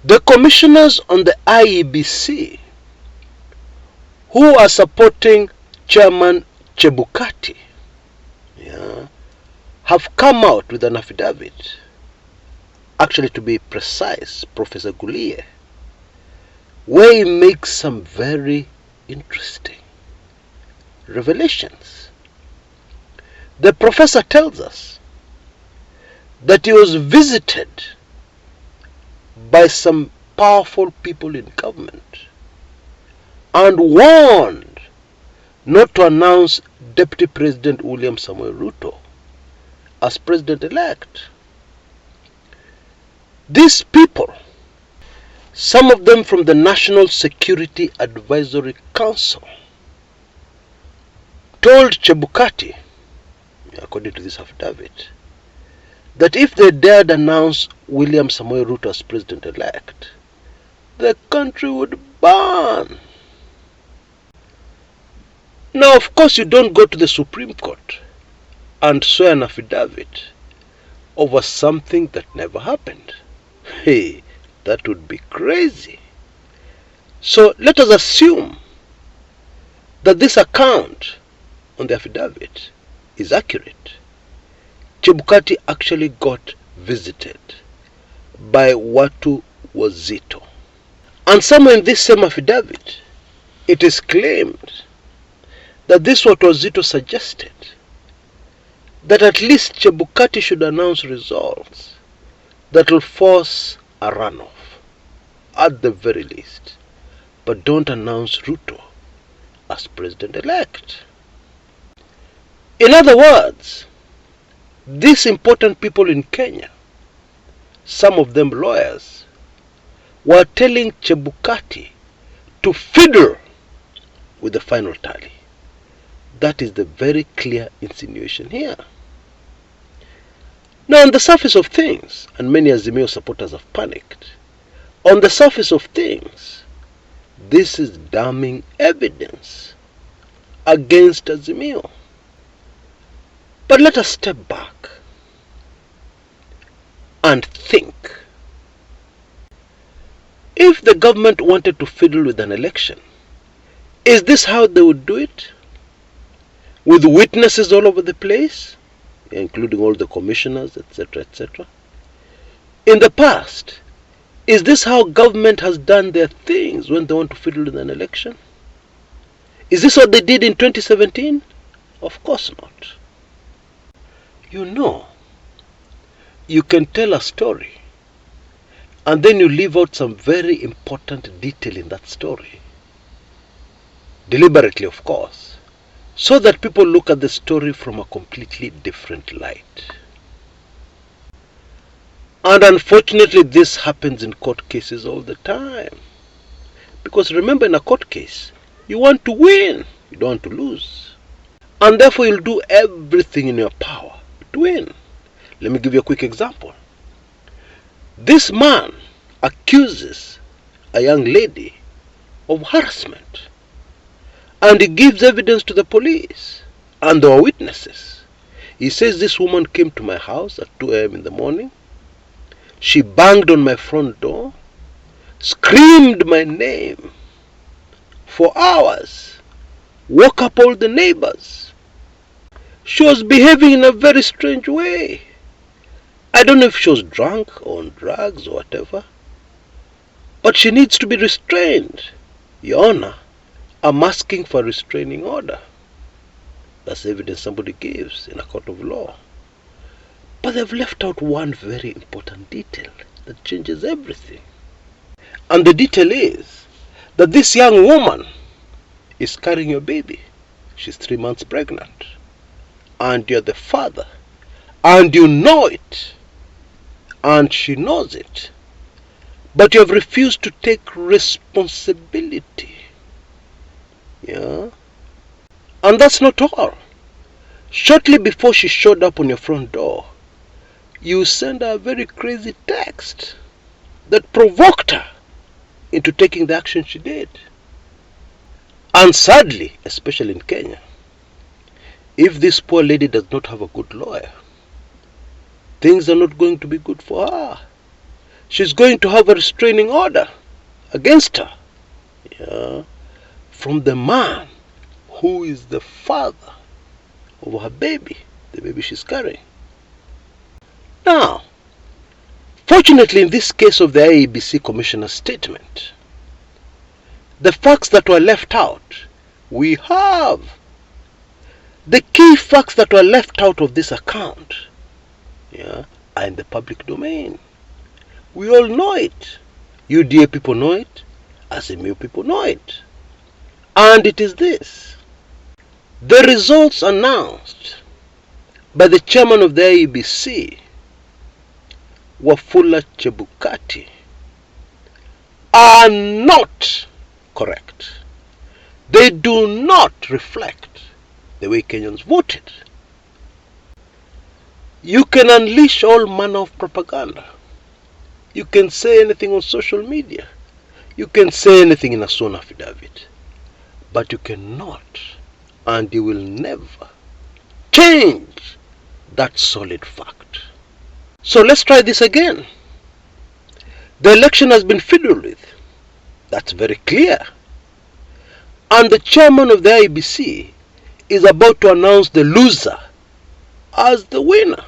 The commissioners on the IEBC who are supporting Chairman Chebukati have come out with an affidavit, actually to be precise, Professor Guliye, where he makes some very interesting revelations. The professor tells us that he was visited by some powerful people in government and warned not to announce Deputy President William Samoei Ruto as president-elect. These people, some of them from the National Security Advisory Council, told Chebukati, according to this affidavit, that if they dared announce William Samoei Ruto as president-elect, the country would burn. Now, of course, you don't go to the Supreme Court and swear an affidavit over something that never happened. Hey, that would be crazy. So let us assume that this account on the affidavit is accurate. Chebukati actually got visited by Watu Wazito. And somewhere in this same affidavit, it is claimed that this Watu Wazito suggested that at least Chebukati should announce results that will force a runoff, at the very least. But don't announce Ruto as president-elect. In other words, these important people in Kenya, some of them lawyers, were telling Chebukati to fiddle with the final tally. That is the very clear insinuation here. Now, on the surface of things, and many Azimio supporters have panicked, on the surface of things, this is damning evidence against Azimio. But let us step back and think. If the government wanted to fiddle with an election, is this how they would do it? With witnesses all over the place, including all the commissioners, etc., etc. In the past, is this how government has done their things when they want to fiddle with an election? Is this what they did in 2017? Of course not. You know, you can tell a story and then you leave out some very important detail in that story. Deliberately, of course, so that people look at the story from a completely different light. And unfortunately, this happens in court cases all the time. Because remember, in a court case, you want to win, you don't want to lose. And therefore, you'll do everything in your power to win. Let me give you a quick example. This man accuses a young lady of harassment. And he gives evidence to the police. And there are witnesses. He says this woman came to my house at 2 a.m. in the morning. She banged on my front door, screamed my name for hours, woke up all the neighbors. She was behaving in a very strange way. I don't know if she was drunk or on drugs or whatever, but she needs to be restrained. Your Honor, I'm asking for a restraining order. That's evidence somebody gives in a court of law. But they've left out one very important detail that changes everything. And the detail is that this young woman is carrying your baby. She's 3 months pregnant. And you're the father. And you know it. And she knows it. But you have refused to take responsibility. Yeah? And that's not all. Shortly before she showed up on your front door, you sent her a very crazy text that provoked her into taking the action she did. And sadly, especially in Kenya, if this poor lady does not have a good lawyer, things are not going to be good for her. she's going to have a restraining order against her, from the man who is the father of her baby, the baby she's carrying. Now, fortunately, in this case of the IEBC Commissioner's statement, the facts that were left out, we have. The key facts that were left out of this account are in the public domain. We all know it. UDA people know it. Azimio people know it. And it is this. The results announced by the chairman of the IEBC, Wafula Chebukati, are not correct. They do not reflect the way Kenyans voted. You can unleash all manner of propaganda. You can say anything on social media. You can say anything in a sworn affidavit. But you cannot, and you will never, change that solid fact. So let's try this again. The election has been fiddled with. That's very clear. And the chairman of the IEBC is about to announce the loser as the winner.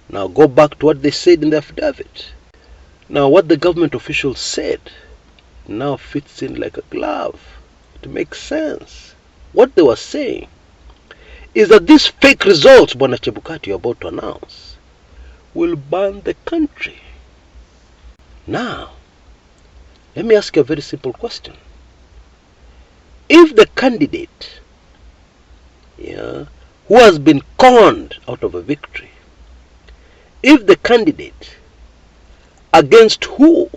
Now go back to what they said in the affidavit. Now what the government officials said now fits in like a glove. It makes sense. What they were saying is that these fake results Bwana Chebukati you're about to announce will burn the country. Now, let me ask you a very simple question. If the candidate who has been conned out of a victory, if the candidate against who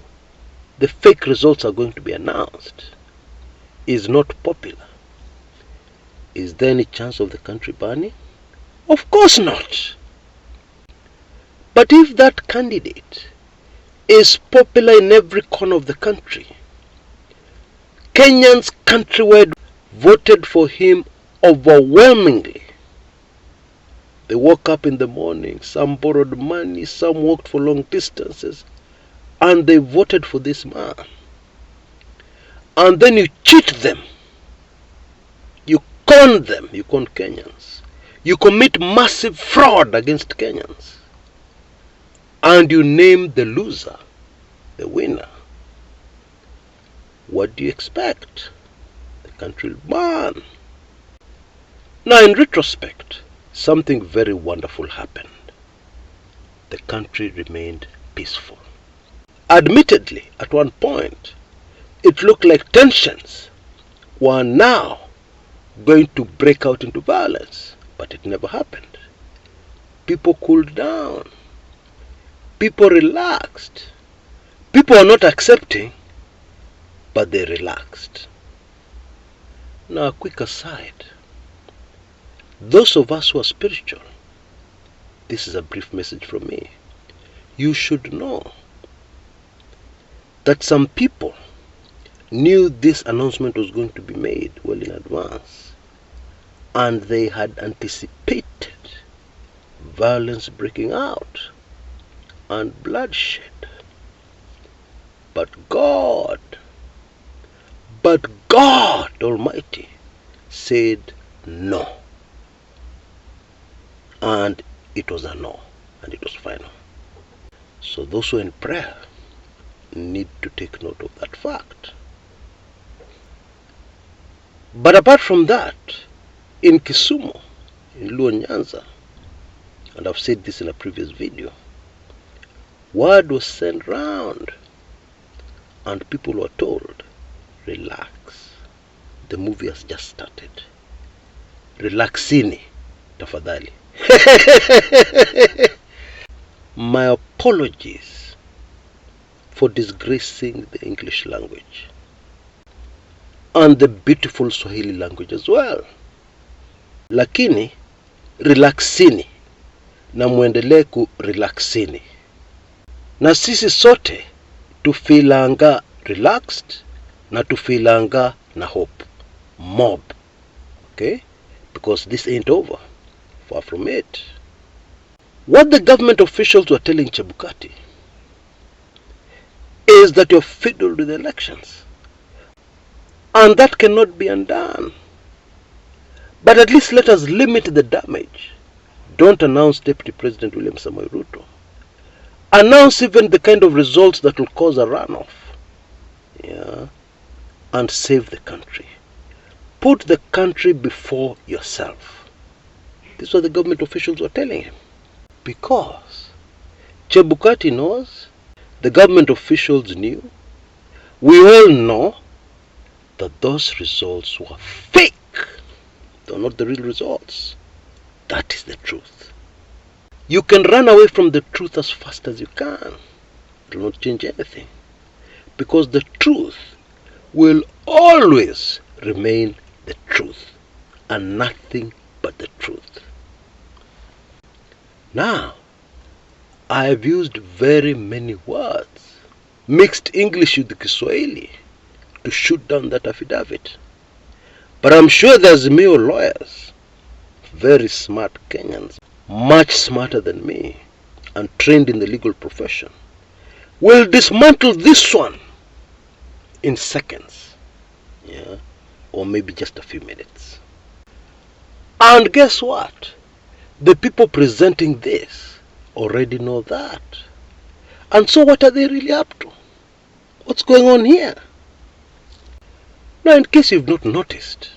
the fake results are going to be announced is not popular, is there any chance of the country burning? Of course not. But if that candidate is popular in every corner of the country, Kenyans countrywide voted for him overwhelmingly. They woke up in the morning, some borrowed money, some walked for long distances, and they voted for this man. And then you cheat them. You con them. You con Kenyans. You commit massive fraud against Kenyans. And you name the loser, the winner. What do you expect? The country will burn. Now, in retrospect, something very wonderful happened. The country remained peaceful. Admittedly, at one point, it looked like tensions were now going to break out into violence, but it never happened. People cooled down. People relaxed. People are not accepting, but they relaxed. Now, a quick aside. Those of us who are spiritual, this is a brief message from me. You should know that some people knew this announcement was going to be made well in advance, and they had anticipated violence breaking out and bloodshed. But God Almighty said no. And it was a no, and it was final. So those who are in prayer need to take note of that fact. But apart from that, in Kisumu, in Luo Nyanza, and I've said this in a previous video, word was sent round and people were told, relax, the movie has just started. Relaxini, tafadhali. My apologies for disgracing the English language and the beautiful Swahili language as well. Lakini relaxini na muendelee ku relaxini. Na sisi sote tufilanga relaxed na tufilanga na hope. Mob. Okay? Because this ain't over. Far from it. What the government officials were telling Chebukati is that you've fiddled with the elections. And that cannot be undone. But at least let us limit the damage. Don't announce Deputy President William Samoei Ruto. Announce even the kind of results that will cause a runoff. Yeah. And save the country. Put the country before yourself. This is what the government officials were telling him. Because Chebukati knows, the government officials knew, we all know that those results were fake. They're not the real results. That is the truth. You can run away from the truth as fast as you can. It will not change anything. Because the truth will always remain the truth. And nothing but the truth. Now, I have used very many words, mixed English with Kiswahili, to shoot down that affidavit. But I'm sure the Azimio lawyers, very smart Kenyans, much smarter than me, and trained in the legal profession, will dismantle this one in seconds, yeah, or maybe just a few minutes. And guess what? The people presenting this already know that. And so what are they really up to? What's going on here? Now, in case you've not noticed,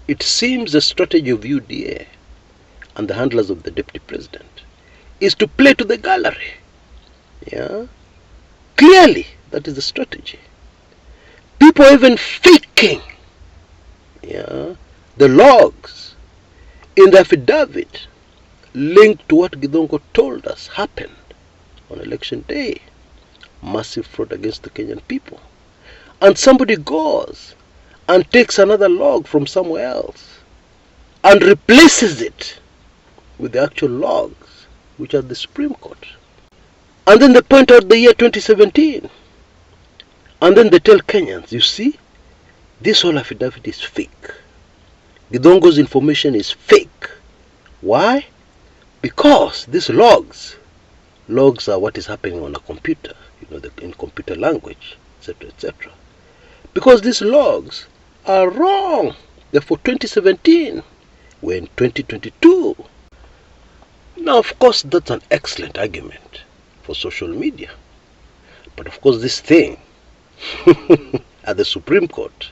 it seems the strategy of UDA and the handlers of the Deputy President is to play to the gallery. Yeah? Clearly, that is the strategy. People are even faking, yeah, the logs in the affidavit linked to what Githongo told us happened on election day. Massive fraud against the Kenyan people. And somebody goes and takes another log from somewhere else and replaces it with the actual logs, which are the Supreme Court. And then they point out the year 2017. And then they tell Kenyans, you see, this whole affidavit is fake. Githongo's information is fake. Why? Because these logs are what is happening on a computer, in computer language, etc., etc. Because these logs are wrong. They're for 2017. We're in 2022. Now, of course, that's an excellent argument for social media. But of course, this thing at the Supreme Court,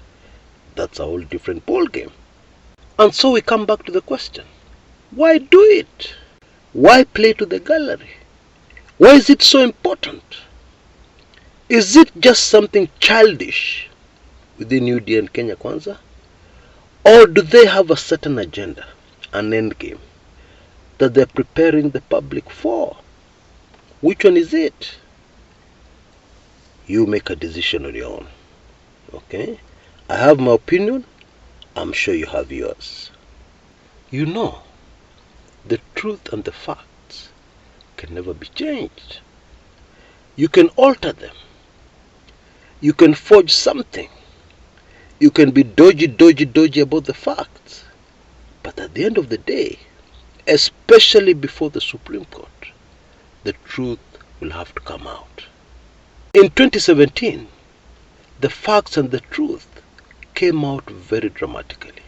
that's a whole different ballgame. And so we come back to the question, why do it? Why play to the gallery? Why is it so important? Is it just something childish within UDA and Kenya Kwanza? Or do they have a certain agenda, an endgame, that they're preparing the public for? Which one is it? You make a decision on your own. Okay? I have my opinion. I'm sure you have yours. You know, the truth and the facts can never be changed. You can alter them. You can forge something. You can be dodgy about the facts. But at the end of the day, especially before the Supreme Court, the truth will have to come out. In 2017, the facts and the truth came out very dramatically.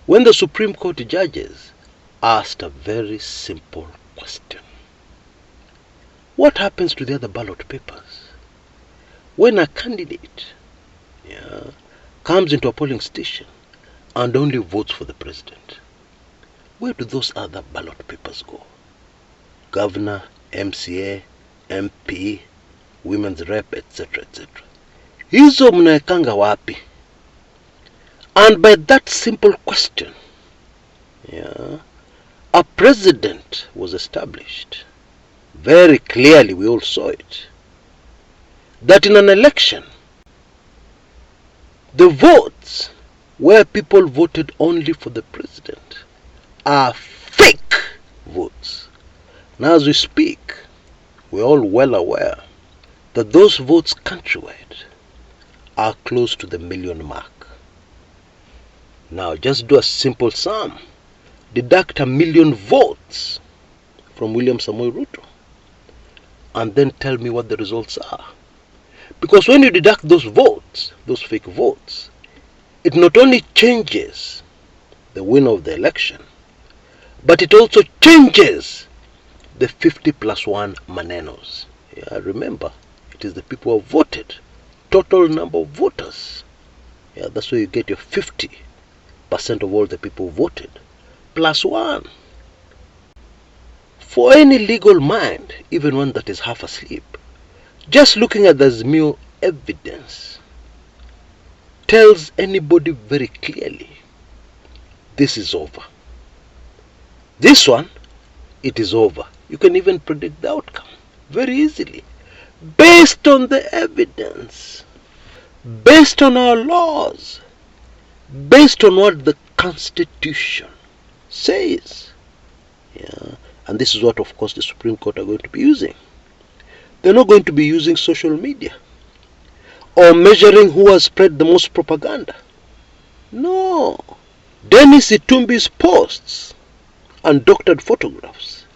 When the Supreme Court judges asked a very simple question. What happens to the other ballot papers? When a candidate comes into a polling station and only votes for the president, where do those other ballot papers go? Governor, MCA, MP, women's rep, etc., etc. Hizo mnaekanga wapi? And by that simple question, a president was established. Very clearly, we all saw it. That in an election, the votes where people voted only for the president are fake votes. Now as we speak, we're all well aware that those votes countrywide are close to the million mark. Now just do a simple sum. Deduct 1 million votes from William Samoei Ruto and then tell me what the results are. Because when you deduct those votes, those fake votes, it not only changes the winner of the election, but it also changes the 50+1 manenos. Yeah, remember, it is the people who have voted, total number of voters. Yeah, that's where you get your 50% of all the people who voted, plus one. For any legal mind, even one that is half asleep, just looking at the Azimio evidence tells anybody very clearly this is over. This one, it is over. You can even predict the outcome very easily based on the evidence, based on our laws, based on what the Constitution says. Yeah. And this is what, of course, the Supreme Court are going to be using. They're not going to be using social media or measuring who has spread the most propaganda. No. Dennis Itumbi's posts and doctored photographs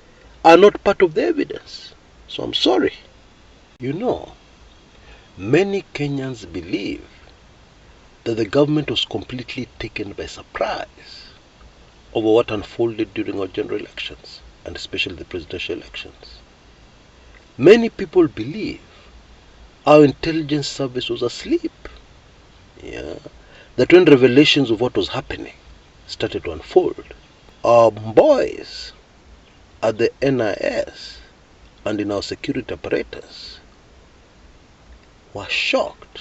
are not part of the evidence. So I'm sorry. You know, many Kenyans believe that the government was completely taken by surprise over what unfolded during our general elections, and especially the presidential elections. Many people believe our intelligence service was asleep. Yeah. That when revelations of what was happening started to unfold, our boys at the NIS and in our security apparatus were shocked.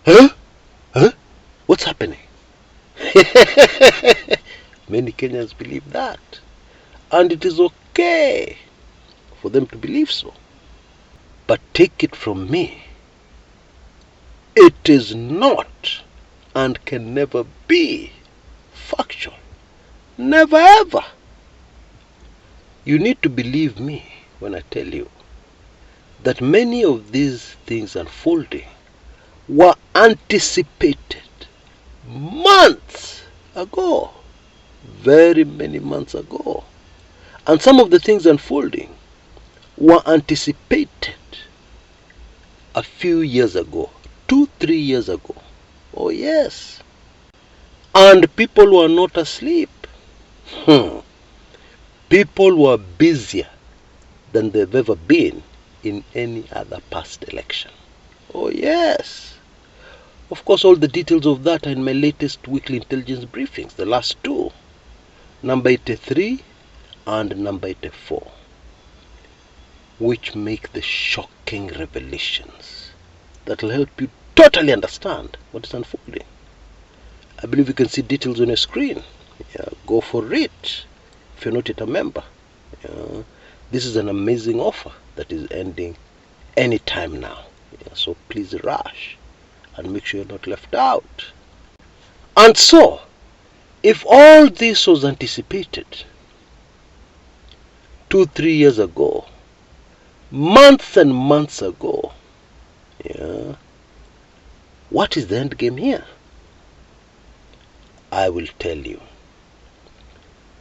Huh? Huh? What's happening? Many Kenyans believe that. And it is okay for them to believe so. But take it from me, it is not and can never be factual. Never ever. You need to believe me when I tell you that many of these things unfolding were anticipated months ago. Very many months ago. And some of the things unfolding were anticipated a few years ago, 2-3 years ago. Oh yes. And people were not asleep. People were busier than they've ever been in any other past election. Oh yes. Of course, all the details of that are in my latest weekly intelligence briefings, the last two, number 83 and number 84, which make the shocking revelations that will help you totally understand what is unfolding. I believe you can see details on your screen. Yeah, go for it if you're not yet a member. Yeah, this is an amazing offer that is ending anytime now. Yeah, so please rush and make sure you're not left out. And so, if all this was anticipated 2-3 years ago, months and months ago, yeah, what is the end game here? I will tell you.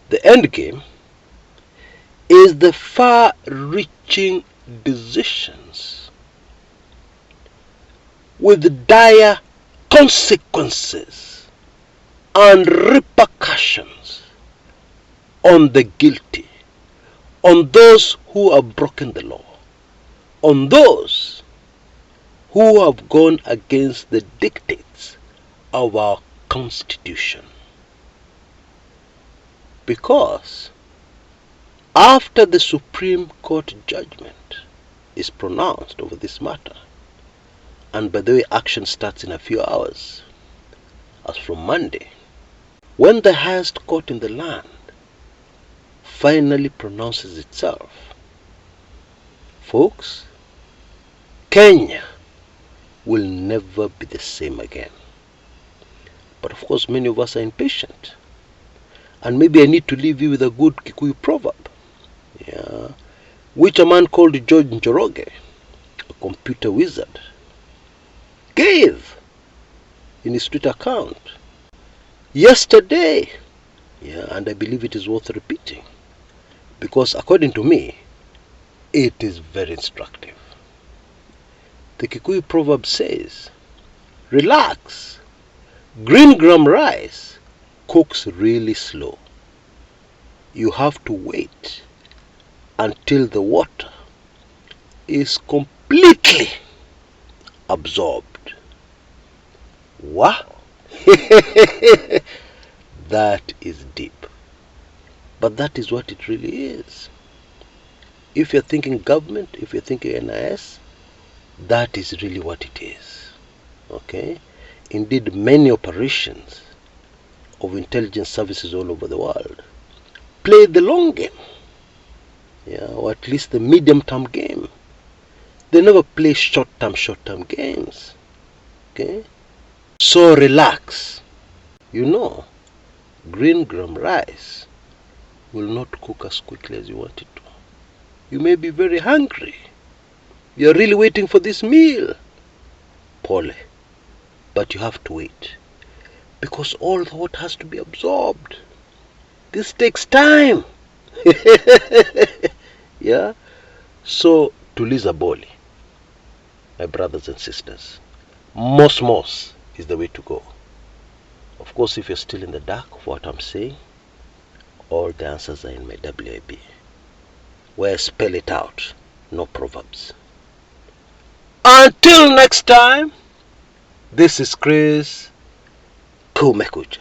The end game is the far-reaching decisions with dire consequences and repercussions on the guilty, on those who have broken the law, on those who have gone against the dictates of our Constitution. Because after the Supreme Court judgment is pronounced over this matter, and by the way, action starts in a few hours, as from Monday, when the highest court in the land finally pronounces itself, folks, Kenya will never be the same again. But of course, many of us are impatient. And maybe I need to leave you with a good Kikuyu proverb, yeah, which a man called George Njoroge, a computer wizard, gave in his Twitter account yesterday. Yeah, and I believe it is worth repeating, because according to me, it is very instructive. The Kikuyu proverb says, relax, green gram rice cooks really slow. You have to wait until the water is completely absorbed. What? That is deep. But that is what it really is. If you're thinking government, if you're thinking NIS, that is really what it is. Okay? Indeed, many operations of intelligence services all over the world play the long game. Yeah, or at least the medium-term game. They never play short-term games. Okay? So relax. You know, green gram rice will not cook as quickly as you want it to. You may be very hungry. You're really waiting for this meal. Pole. But you have to wait. Because all the water has to be absorbed. This takes time. Yeah? So, tuliza boli, my brothers and sisters. Mos is the way to go. Of course, if you're still in the dark of what I'm saying, all the answers are in my WIB, where I spell it out, no proverbs. Until next time, this is Chris Kumekucha.